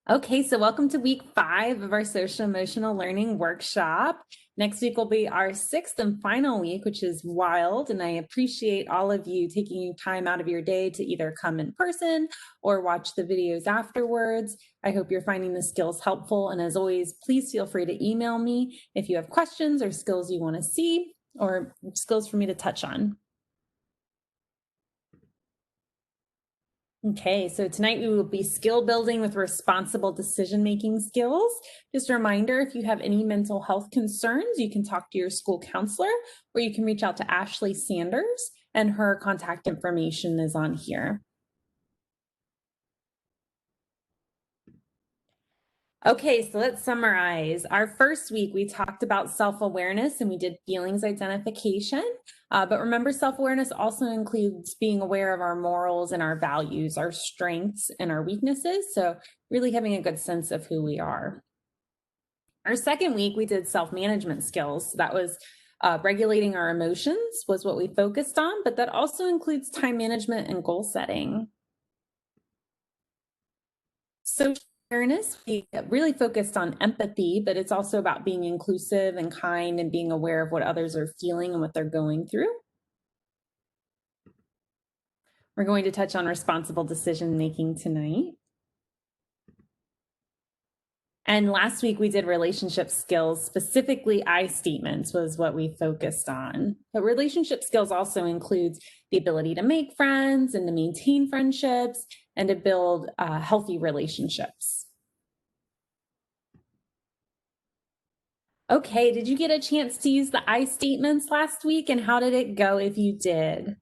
Okay, so welcome to week 5 of our social emotional learning workshop. Next week will be our 6th and final week, which is wild. And I appreciate all of you taking time out of your day to either come in person or watch the videos afterwards. I hope you're finding the skills helpful. And as always, please feel free to email me if you have questions or skills you want to see or skills for me to touch on. Okay, so tonight we will be skill building with responsible decision-making skills. Just a reminder, if you have any mental health concerns, you can talk to your school counselor or you can reach out to Ashley Sanders and her contact information is on here. Okay, so let's summarize. Our first week, we talked about self-awareness and we did feelings identification. But remember, self-awareness also includes being aware of our morals and our values, our strengths and our weaknesses. So really having a good sense of who we are. Our second week, we did self-management skills. That was regulating our emotions was what we focused on, but that also includes time management and goal setting. Social awareness, we really focused on empathy, but it's also about being inclusive and kind and being aware of what others are feeling and what they're going through. We're going to touch on responsible decision making tonight. And last week we did relationship skills, specifically I statements was what we focused on. But relationship skills also includes the ability to make friends and to maintain friendships and to build healthy relationships. Okay, did you get a chance to use the I statements last week, and how did it go if you did?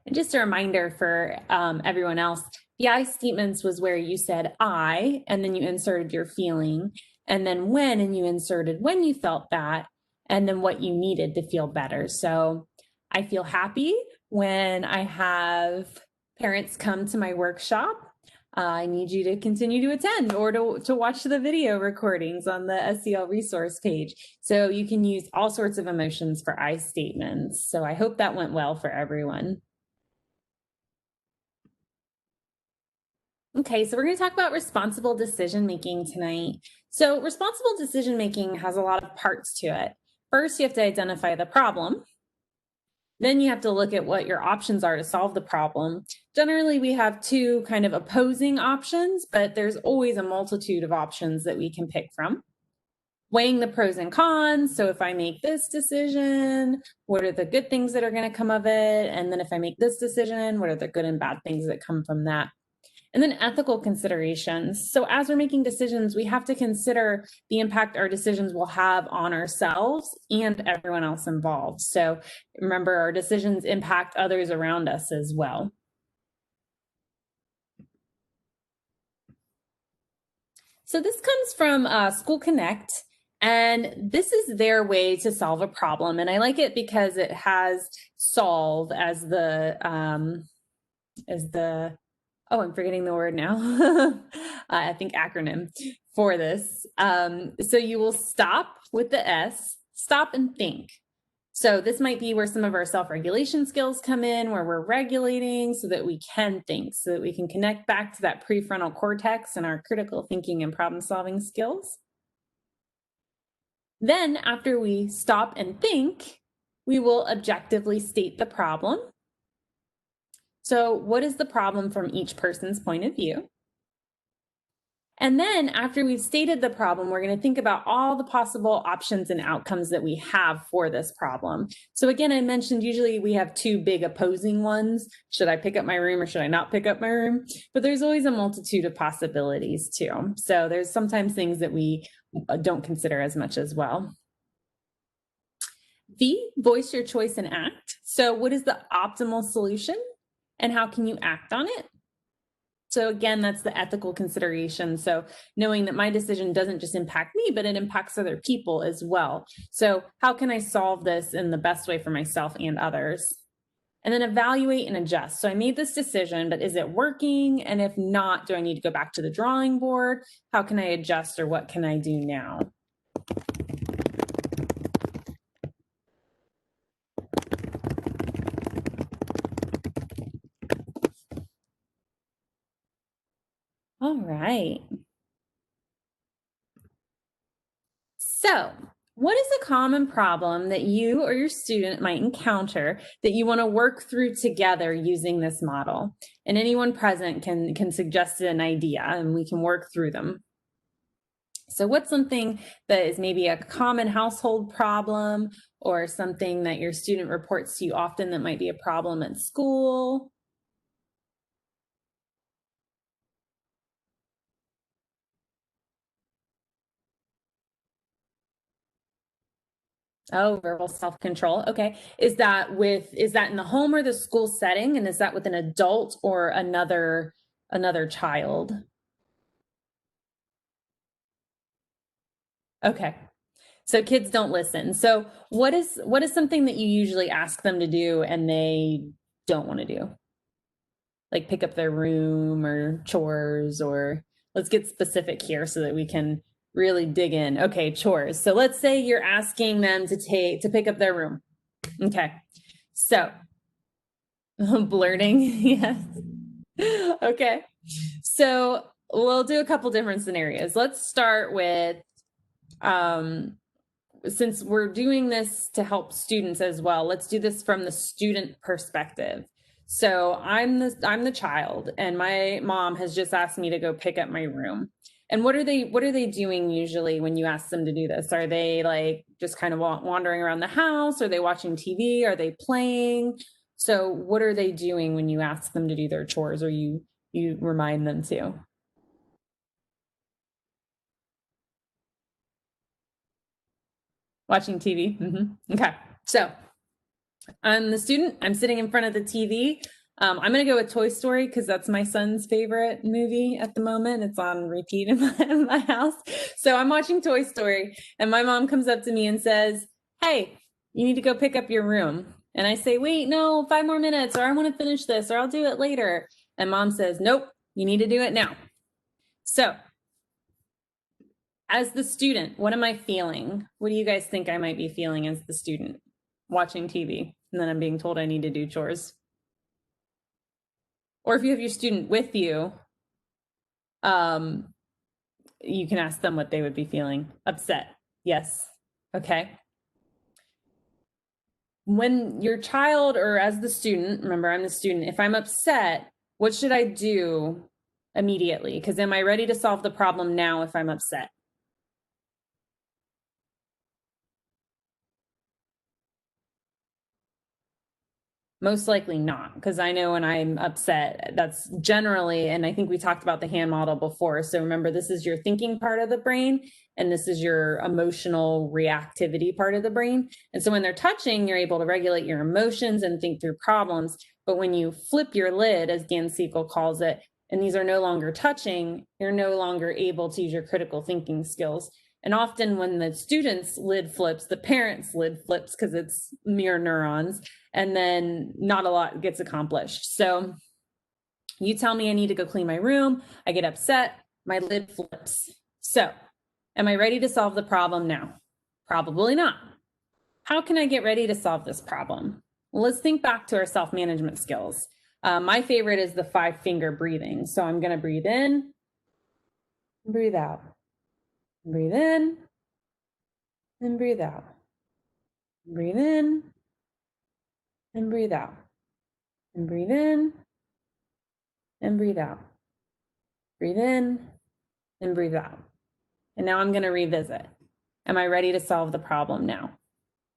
And just a reminder for everyone else, the I statements was where you said I, and then you inserted your feeling, and then when, and you inserted when you felt that, and then what you needed to feel better. So I feel happy when I have parents come to my workshop. I need you to continue to attend or to watch the video recordings on the SEL resource page. So you can use all sorts of emotions for I statements. So I hope that went well for everyone. Okay, so we're going to talk about responsible decision making tonight. So responsible decision making has a lot of parts to it. First, you have to identify the problem. Then you have to look at what your options are to solve the problem. Generally, we have two kind of opposing options, but there's always a multitude of options that we can pick from. Weighing the pros and cons. So if I make this decision, what are the good things that are going to come of it? And then if I make this decision, what are the good and bad things that come from that? And then ethical considerations. So as we're making decisions, we have to consider the impact our decisions will have on ourselves and everyone else involved. So remember, our decisions impact others around us as well. So this comes from School Connect, and this is their way to solve a problem. And I like it because it has solve as the oh, I'm forgetting the word now. I think acronym for this. So you will stop with the S, stop and think. So this might be where some of our self-regulation skills come in, where we're regulating so that we can think, so that we can connect back to that prefrontal cortex and our critical thinking and problem-solving skills. Then after we stop and think, we will objectively state the problem. So what is the problem from each person's point of view? And then after we've stated the problem, we're going to think about all the possible options and outcomes that we have for this problem. So again, I mentioned usually we have two big opposing ones. Should I pick up my room or should I not pick up my room? But there's always a multitude of possibilities too. So there's sometimes things that we don't consider as much as well. V, voice your choice and act. So what is the optimal solution and how can you act on it? So again, that's the ethical consideration. So knowing that my decision doesn't just impact me, but it impacts other people as well. So how can I solve this in the best way for myself and others? and then evaluate and adjust. So I made this decision, but is it working? And if not, do I need to go back to the drawing board? How can I adjust, or what can I do now? All right. So, what is a common problem that you or your student might encounter that you want to work through together using this model? And anyone present can suggest an idea, and we can work through them. So what's something that is maybe a common household problem, or something that your student reports to you often that might be a problem at school? Oh, verbal self-control. Okay. Is that in the home or the school setting? And is that with an adult or another child? Okay. So kids don't listen. So what is something that you usually ask them to do and they don't want to do? Like pick up their room or chores, or let's get specific here so that we can really dig in. Okay, chores. So let's say you're asking them to pick up their room. Okay. So blurting, yes. Okay. So we'll do a couple different scenarios. Let's start with since we're doing this to help students as well, let's do this from the student perspective. So I'm the child, and my mom has just asked me to go pick up my room. And what are they doing usually when you ask them to do this? Are they like just kind of wandering around the house? Are they watching TV? Are they playing? So what are they doing when you ask them to do their chores, or you remind them to? Watching TV. Okay. So I'm the student. I'm sitting in front of the TV. I'm going to go with Toy Story because that's my son's favorite movie at the moment. It's on repeat in my house. So I'm watching Toy Story, and my mom comes up to me and says, "Hey, you need to go pick up your room." And I say, "Wait, no, 5 more minutes, or I want to finish this, or I'll do it later." And mom says, "Nope, you need to do it now." So as the student, what am I feeling? What do you guys think I might be feeling as the student watching TV? And then I'm being told I need to do chores. Or if you have your student with you, um, you can ask them what they would be feeling. Upset. Yes. Okay. When your child, or as the student, remember I'm the student, if I'm upset, what should I do immediately? Because am I ready to solve the problem now if I'm upset? Most likely not, because I know when I'm upset, that's generally, and I think we talked about the hand model before. So remember, this is your thinking part of the brain, and this is your emotional reactivity part of the brain. And so when they're touching, you're able to regulate your emotions and think through problems. But when you flip your lid, as Dan Siegel calls it, and these are no longer touching, you're no longer able to use your critical thinking skills. And often when the student's lid flips, the parent's lid flips because it's mirror neurons, and then not a lot gets accomplished. So you tell me I need to go clean my room, I get upset, my lid flips. So am I ready to solve the problem now? Probably not. How can I get ready to solve this problem? Well, let's think back to our self-management skills. My favorite is the 5-finger breathing. So I'm going to breathe in, breathe out, breathe in, and breathe out. Breathe in and breathe out. And breathe in and breathe out. Breathe in and breathe out. And now I'm going to revisit. Am I ready to solve the problem now?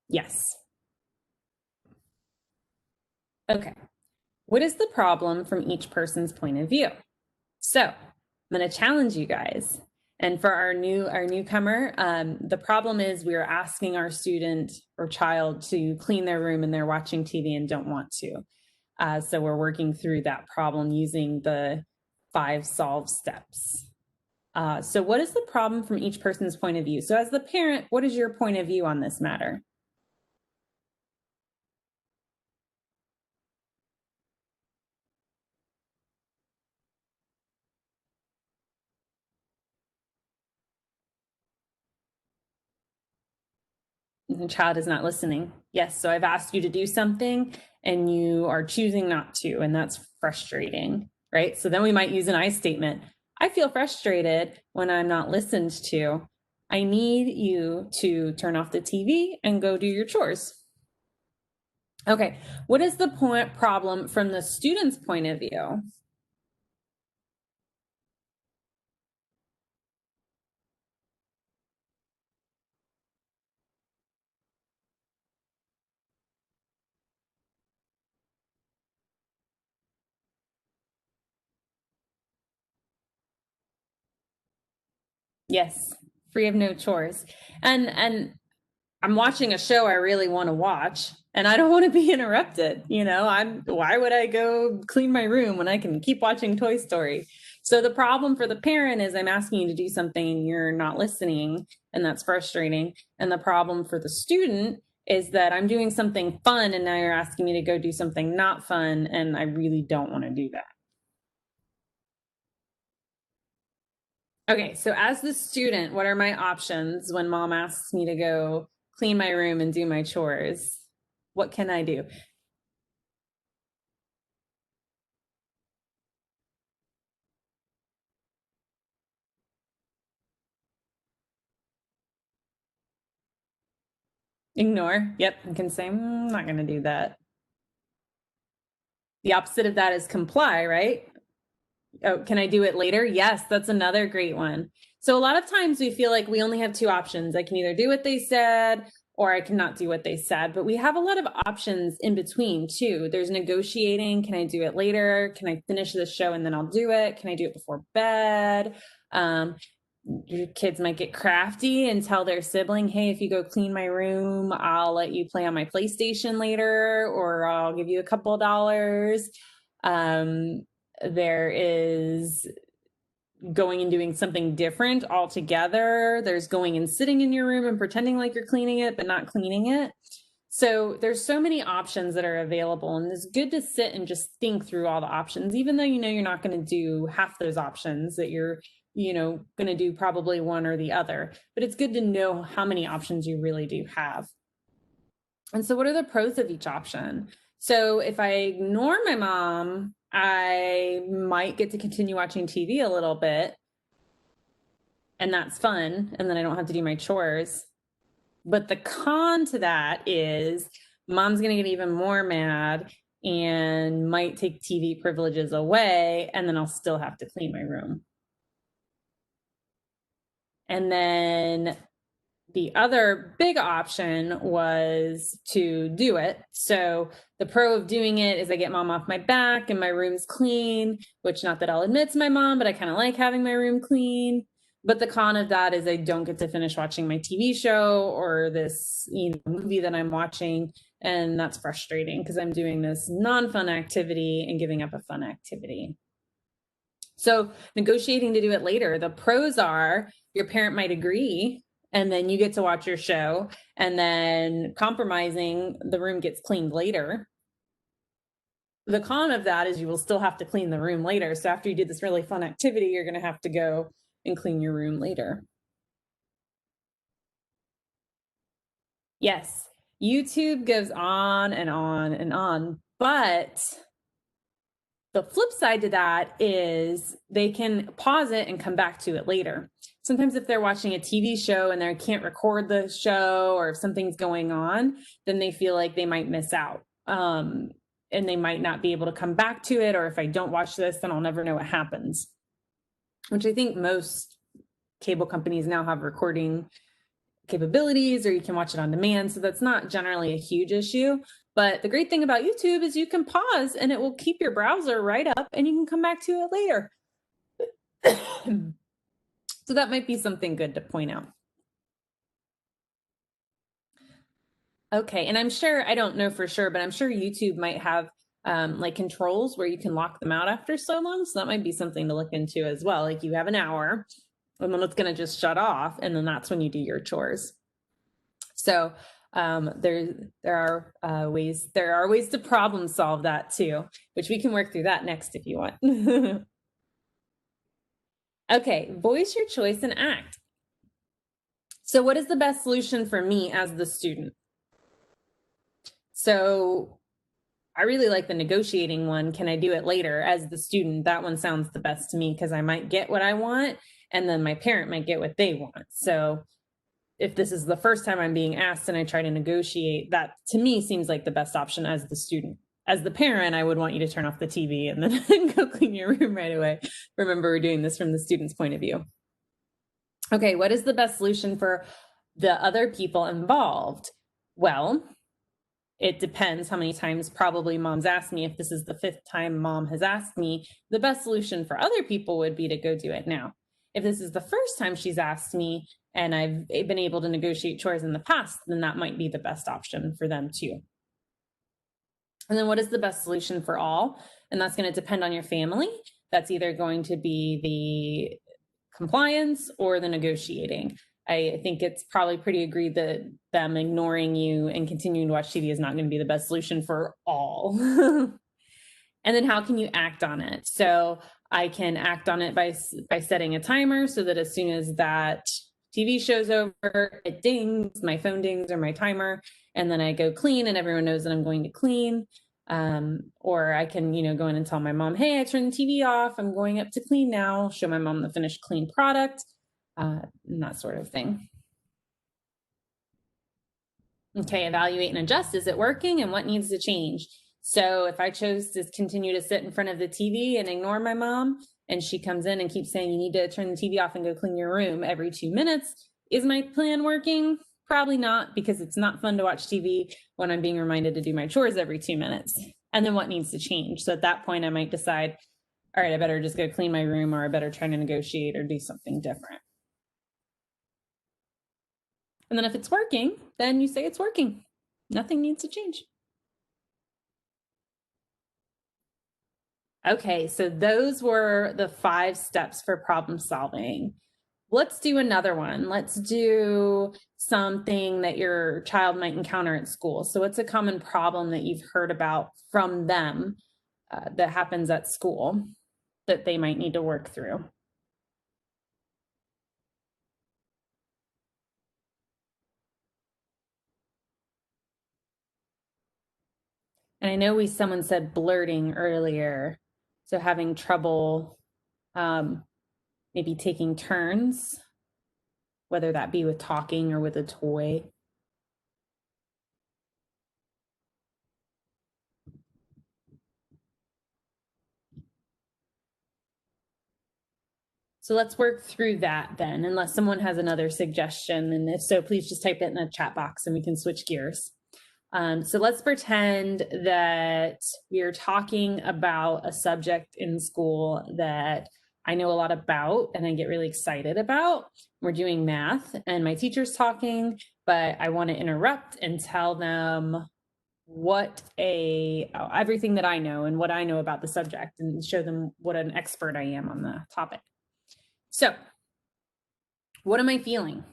Yes. Okay. What is the problem from each person's point of view? So I'm going to challenge you guys. And for our newcomer, the problem is we are asking our student or child to clean their room, and they're watching TV and don't want to. So we're working through that problem using the 5 solve steps. So what is the problem from each person's point of view? So as the parent, what is your point of view on this matter? The child is not listening. Yes, so I've asked you to do something and you are choosing not to, and that's frustrating, right? So then we might use an I statement. I feel frustrated when I'm not listened to. I need you to turn off the TV and go do your chores. Okay, what is the problem from the student's point of view? Yes, free of no chores. And I'm watching a show I really want to watch and I don't want to be interrupted. Why would I go clean my room when I can keep watching Toy Story? So the problem for the parent is I'm asking you to do something and you're not listening, and that's frustrating. And the problem for the student is that I'm doing something fun and now you're asking me to go do something not fun, and I really don't want to do that. Okay, so as the student, what are my options when mom asks me to go clean my room and do my chores? What can I do? Ignore. Yep, you can say, I'm not going to do that. The opposite of that is comply, right? Oh, can I do it later? Yes, that's another great one. So a lot of times we feel like we only have two options. I can either do what they said or I cannot do what they said, but we have a lot of options in between too. There's negotiating. Can I do it later? Can I finish this show and then I'll do it? Can I do it before bed? Your kids might get crafty and tell their sibling, hey, if you go clean my room, I'll let you play on my PlayStation later, or I'll give you a couple of dollars. There is going and doing something different altogether. There's going and sitting in your room and pretending like you're cleaning it, but not cleaning it. So there's so many options that are available, and it's good to sit and just think through all the options, even though you're not going to do half those options, that you're going to do probably one or the other. But it's good to know how many options you really do have. And so what are the pros of each option? So if I ignore my mom, I might get to continue watching TV a little bit, and that's fun, and then I don't have to do my chores. But the con to that is mom's going to get even more mad and might take TV privileges away, and then I'll still have to clean my room. And then the other big option was to do it. So the pro of doing it is I get mom off my back and my room's clean, which, not that I'll admit to my mom, but I kind of like having my room clean. But the con of that is I don't get to finish watching my TV show or this movie that I'm watching. And that's frustrating because I'm doing this non-fun activity and giving up a fun activity. So negotiating to do it later, the pros are your parent might agree and then you get to watch your show, and then compromising, the room gets cleaned later. The con of that is you will still have to clean the room later. So after you did this really fun activity, you're going to have to go and clean your room later. Yes, YouTube goes on and on and on, but the flip side to that is they can pause it and come back to it later. Sometimes if they're watching a TV show and they can't record the show, or if something's going on, then they feel like they might miss out. And they might not be able to come back to it, or if I don't watch this, then I'll never know what happens. Which I think most cable companies now have recording capabilities, or you can watch it on demand. So that's not generally a huge issue. But the great thing about YouTube is you can pause and it will keep your browser right up and you can come back to it later. So that might be something good to point out. Okay, and I'm sure, I don't know for sure, but I'm sure YouTube might have like controls where you can lock them out after so long. So that might be something to look into as well. Like you have an hour and then it's going to just shut off, and then that's when you do your chores. So there are ways to problem solve that too, which we can work through that next if you want. Okay, voice your choice and act. So what is the best solution for me as the student? So I really like the negotiating one. Can I do it later as the student? That one sounds the best to me because I might get what I want and then my parent might get what they want. So if this is the first time I'm being asked and I try to negotiate, that to me seems like the best option as the student. As the parent, I would want you to turn off the TV and then go clean your room right away. Remember, we're doing this from the student's point of view. Okay, what is the best solution for the other people involved? Well, it depends how many times probably mom's asked me. If this is the 5th time mom has asked me, the best solution for other people would be to go do it now. If this is the first time she's asked me and I've been able to negotiate chores in the past, then that might be the best option for them too. And then what is the best solution for all? And that's going to depend on your family. That's either going to be the compliance or the negotiating. I think it's probably pretty agreed that them ignoring you and continuing to watch TV is not going to be the best solution for all. And then how can you act on it? So I can act on it by setting a timer so that as soon as that TV show's over, it dings, my phone dings or my timer, and then I go clean and everyone knows that I'm going to clean. Or I can, go in and tell my mom, hey, I turned the TV off. I'm going up to clean now, show my mom the finished clean product, and that sort of thing. Okay, evaluate and adjust. Is it working and what needs to change? So if I chose to continue to sit in front of the TV and ignore my mom, and she comes in and keeps saying, you need to turn the TV off and go clean your room every 2 minutes, is my plan working? Probably not, because it's not fun to watch TV when I'm being reminded to do my chores every 2 minutes. And then what needs to change? So at that point, I might decide, all right, I better just go clean my room, or I better try to negotiate or do something different. And then if it's working, then you say it's working. Nothing needs to change. Okay, so those were the 5 steps for problem solving. Let's do another one. Let's do something that your child might encounter at school. So what's a common problem that you've heard about from them that happens at school that they might need to work through? And I know someone said blurting earlier. So having trouble maybe taking turns, whether that be with talking or with a toy. So let's work through that then, unless someone has another suggestion. And if so, please just type it in the chat box and we can switch gears. So let's pretend that we're talking about a subject in school that I know a lot about and I get really excited about. We're doing math and my teacher's talking, but I want to interrupt and tell them everything that I know and what I know about the subject and show them what an expert I am on the topic. So what am I feeling?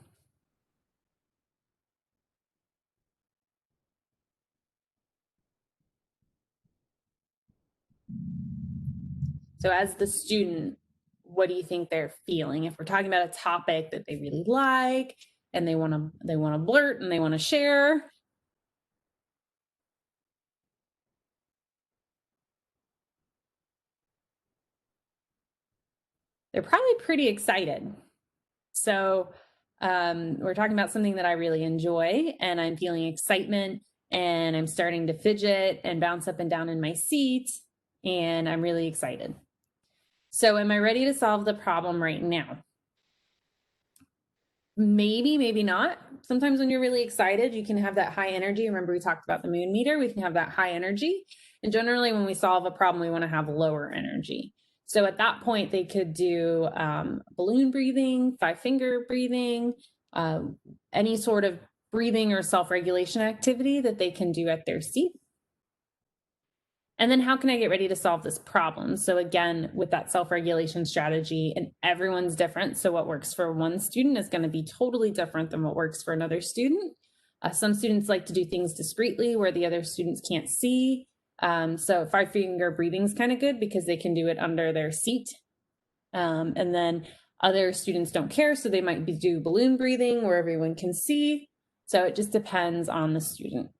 So as the student, what do you think they're feeling? If we're talking about a topic that they really like and they want to blurt and they want to share. They're probably pretty excited. So we're talking about something that I really enjoy and I'm feeling excitement and I'm starting to fidget and bounce up and down in my seat and I'm really excited. So am I ready to solve the problem right now? Maybe, maybe not. Sometimes when you're really excited, you can have that high energy. Remember we talked about the moon meter, we can have that high energy. And generally when we solve a problem, we want to have lower energy. So at that point, they could do balloon breathing, 5-finger breathing, any sort of breathing or self-regulation activity that they can do at their seat. And then how can I get ready to solve this problem? So again, with that self-regulation strategy, and everyone's different. So what works for one student is going to be totally different than what works for another student. Some students like to do things discreetly where the other students can't see. So 5-finger breathing is kind of good because they can do it under their seat. And then Other students don't care, so they might do balloon breathing where everyone can see. So it just depends on the student.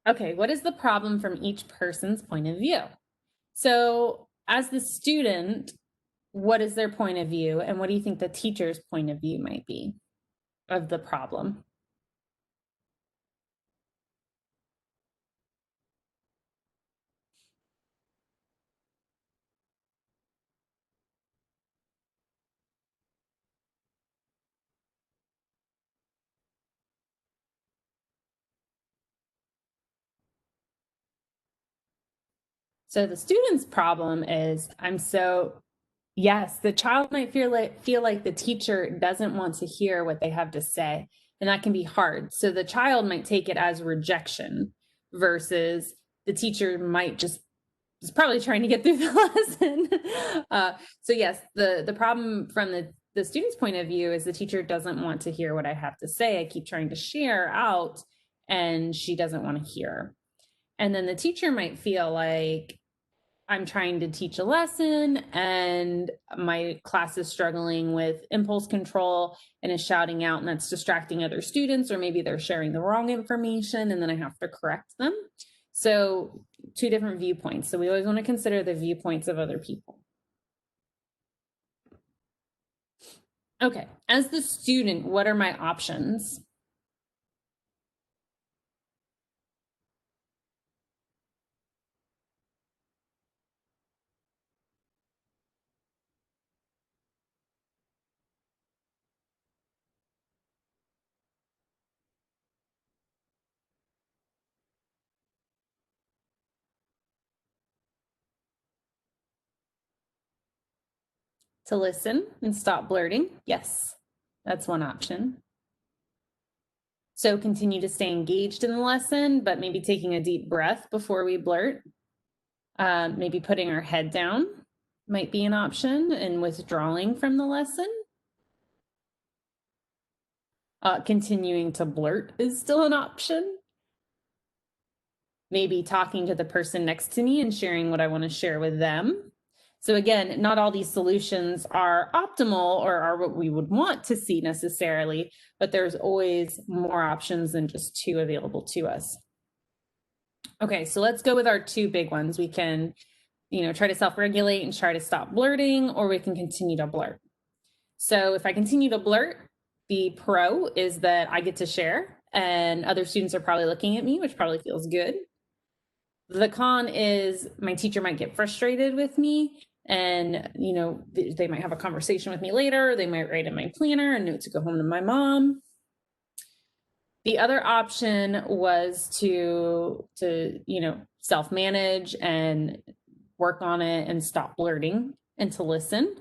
Okay, what is the problem from each person's point of view? So as the student, what is their point of view, and what do you think the teacher's point of view might be of the problem? So the student's problem is, yes, the child might feel like the teacher doesn't want to hear what they have to say, and that can be hard. So the child might take it as rejection versus the teacher might just is probably trying to get through the lesson. So yes, the problem from the student's point of view is the teacher doesn't want to hear what I have to say. I keep trying to share out, and she doesn't want to hear. And then the teacher might feel like I'm trying to teach a lesson and my class is struggling with impulse control and is shouting out, and that's distracting other students, or maybe they're sharing the wrong information and then I have to correct them. So two different viewpoints. So we always want to consider the viewpoints of other people. Okay, as the student, what are my options? To listen and stop blurting. Yes, that's one option. So continue to stay engaged in the lesson, but maybe taking a deep breath before we blurt. Maybe putting our head down might be an option, and withdrawing from the lesson. Continuing to blurt is still an option. Maybe talking to the person next to me and sharing what I want to share with them. So again, not all these solutions are optimal or are what we would want to see necessarily, but there's always more options than just two available to us. Okay, so let's go with our two big ones. We can, try to self-regulate and try to stop blurting, or we can continue to blurt. So if I continue to blurt, the pro is that I get to share and other students are probably looking at me, which probably feels good. The con is my teacher might get frustrated with me, and they might have a conversation with me later. They might write in my planner a note to go home to my mom. The other option was to self-manage and work on it and stop blurting and to listen.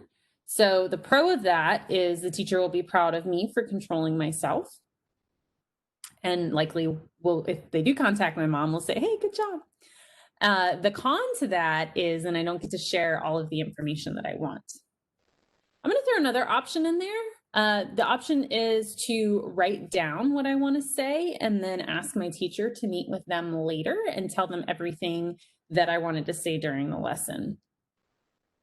So the pro of that is the teacher will be proud of me for controlling myself, and likely will, if they do contact my mom, will say, hey, good job. The con to that is, and I don't get to share all of the information that I want. I'm going to throw another option in there. The option is to write down what I want to say and then ask my teacher to meet with them later and tell them everything that I wanted to say during the lesson.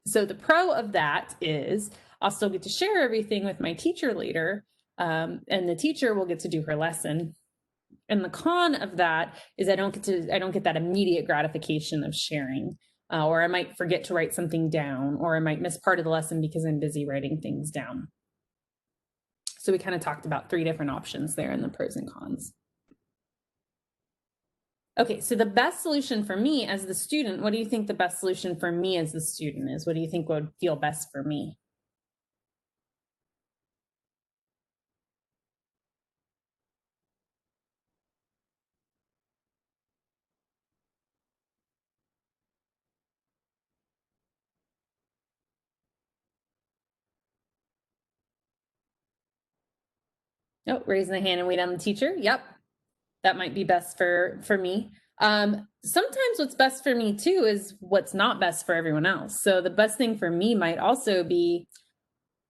So the pro of that is I'll still get to share everything with my teacher later, and the teacher will get to do her lesson. And the con of that is I don't get that immediate gratification of sharing, or I might forget to write something down, or I might miss part of the lesson because I'm busy writing things down. So we kind of talked about three different options there in the pros and cons. Okay, so the best solution for me as the student, what do you think the best solution for me as the student is? What do you think would feel best for me? Oh, raising the hand and wait on the teacher. Yep, that might be best for me. Sometimes what's best for me too is what's not best for everyone else. So the best thing for me might also be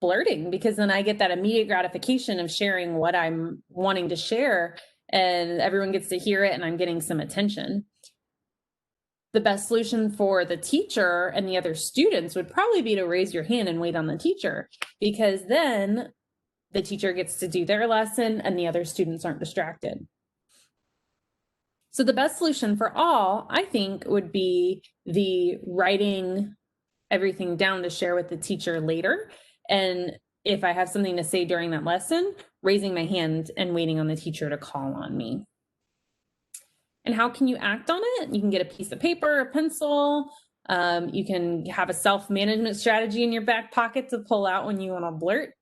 blurting, because then I get that immediate gratification of sharing what I'm wanting to share, and everyone gets to hear it and I'm getting some attention. The best solution for the teacher and the other students would probably be to raise your hand and wait on the teacher, because then the teacher gets to do their lesson and the other students aren't distracted. So the best solution for all, I think, would be the writing everything down to share with the teacher later. And if I have something to say during that lesson, raising my hand and waiting on the teacher to call on me. And how can you act on it? You can get a piece of paper, a pencil. You can have a self-management strategy in your back pocket to pull out when you want to blurt.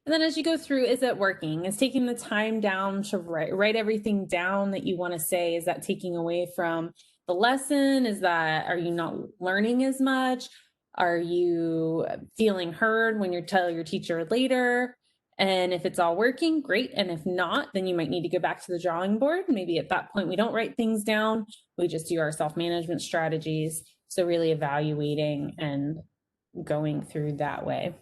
And then as you go through, is it working? Is taking the time down to write everything down that you want to say, is that taking away from the lesson? Are you not learning as much? Are you feeling heard when you tell your teacher later? And if it's all working, great. And if not, then you might need to go back to the drawing board. Maybe at that point, we don't write things down. We just do our self-management strategies. So really evaluating and going through that way.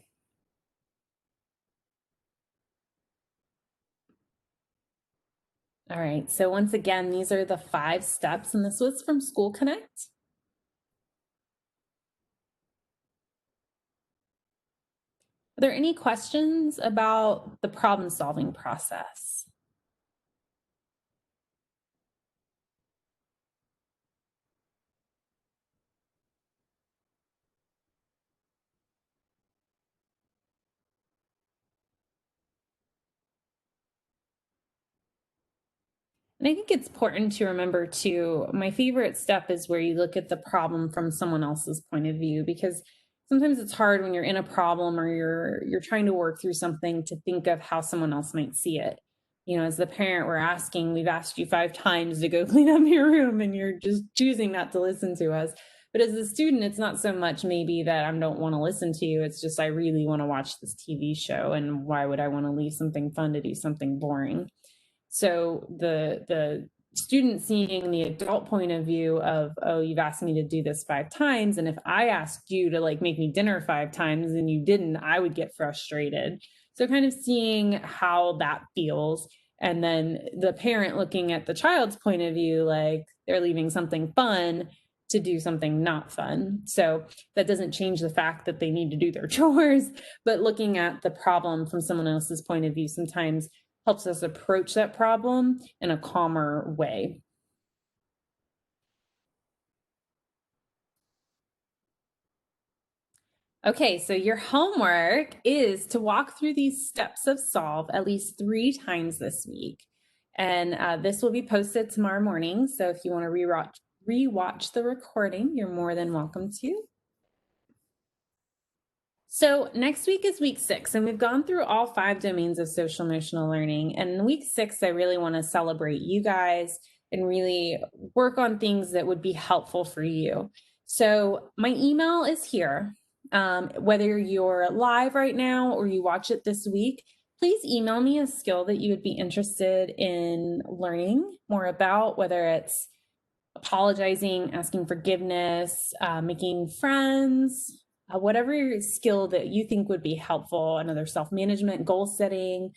All right, so once again, these are the 5 steps, and this was from School Connect. Are there any questions about the problem-solving process? And I think it's important to remember too, my favorite step is where you look at the problem from someone else's point of view, because sometimes it's hard when you're in a problem or you're trying to work through something to think of how someone else might see it. You know, as the parent, we've asked you 5 times to go clean up your room and you're just choosing not to listen to us. But as a student, it's not so much maybe that I don't want to listen to you. It's just I really want to watch this TV show, and why would I want to leave something fun to do something boring? So the student seeing the adult point of view of, oh, you've asked me to do this 5 times, and if I asked you to like make me dinner 5 times and you didn't, I would get frustrated. So kind of seeing how that feels, and then the parent looking at the child's point of view, like they're leaving something fun to do something not fun. So that doesn't change the fact that they need to do their chores, but looking at the problem from someone else's point of view sometimes helps us approach that problem in a calmer way. Okay, so your homework is to walk through these steps of solve at least 3 times this week. And this will be posted tomorrow morning. So if you want to rewatch the recording, you're more than welcome to. So next week is week 6, and we've gone through all 5 domains of social emotional learning. And in week 6, I really want to celebrate you guys and really work on things that would be helpful for you. So my email is here. Whether you're live right now or you watch it this week, please email me a skill that you would be interested in learning more about, whether it's apologizing, asking forgiveness, making friends, whatever skill that you think would be helpful, another self-management, goal setting.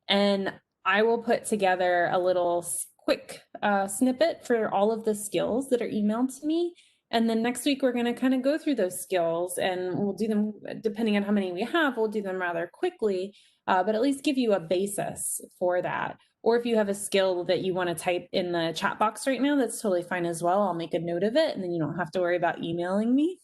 And I will put together a little quick snippet for all of the skills that are emailed to me. And then next week, we're going to kind of go through those skills, and we'll do them, depending on how many we have, we'll do them rather quickly, but at least give you a basis for that. Or if you have a skill that you want to type in the chat box right now, that's totally fine as well. I'll make a note of it, and then you don't have to worry about emailing me.